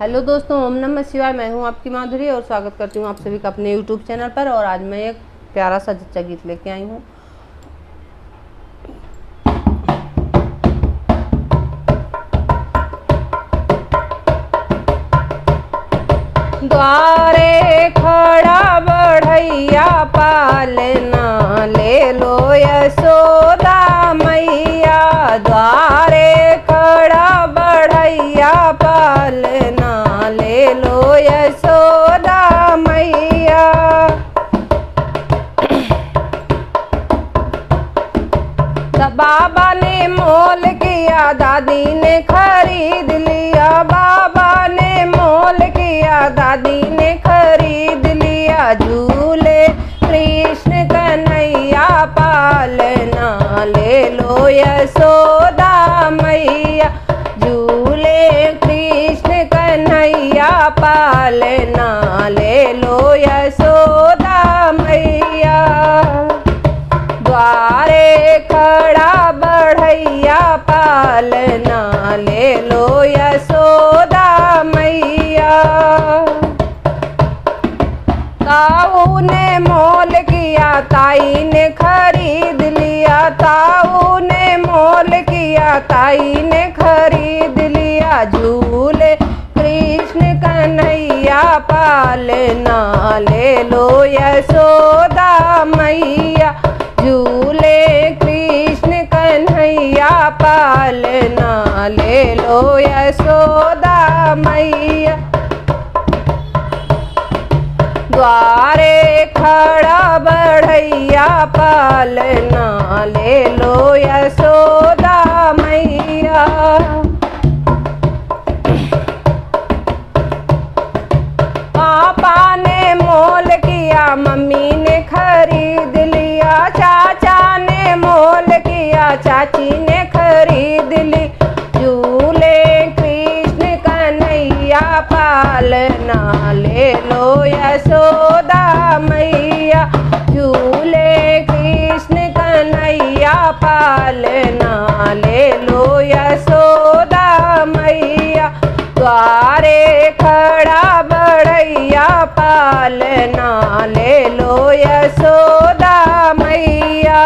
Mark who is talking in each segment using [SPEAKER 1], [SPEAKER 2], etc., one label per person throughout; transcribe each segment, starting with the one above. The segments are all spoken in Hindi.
[SPEAKER 1] हेलो दोस्तों, ओम नमः शिवाय। मैं हूं आपकी माधुरी और स्वागत करती हूं आप सभी का अपने यूट्यूब चैनल पर। और आज मैं एक प्यारा सा जच्चा गीत लेके आई हूं। द्वारे खड़ा बढ़ैया पालना ले लो यशोदा मैया। द्वारे खड़ा बढ़ैया पालना ले लो यशोदा मैया। बाबा ने मोल किया, दादी ने खरीद लिया। बाबा ने मोल किया, दादी ने खरीद लिया। झूले कृष्ण कन्हैया पालना ले लो यशोदा मैया। झूले कृष्ण कन्हैया पालना ले लो यशोदा मैया। द्वारे खड़ा बढ़ैया पालना ले लो यशोदा मैया। ताऊ ने मोल किया, ताई ने खरीद लिया। ताऊ ने मोल किया, ताई ने खरीद लिया। झूले कृष्ण कन्हैया पालना ले लो यशोदा मैया। झूले कृष्ण कन्हैया पालना ले लो यशोदा मैया। द्वारे खड़ा बढ़ैया पालना ले लो यशोदा मैया। पापा ने मोल किया, मम्मी ने खरीद लिया। चाचा ने मोल किया, चाची ने खरीद ली। झूले कृष्ण कन्हैया पालना ले लो यशोदा मैया। झूले कृष्ण कन्हैया पालना ले लो यशोदा मैया। द्वारे खड़ा बढ़ैया पालना ले लो यशोदा मैया।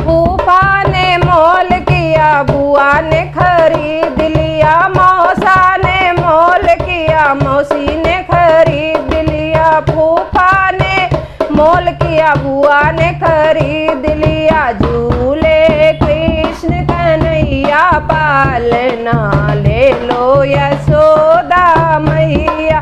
[SPEAKER 1] फूफा ने मोल किया, बुआ ने खरीद लिया। मौसा ने मोल किया, मौसी ने खरीद लिया। फूफा ने मोल किया, बुआ ने खरीद लिया। झूले कृष्ण कन्हैया पालना ले लो यशोदा मैया।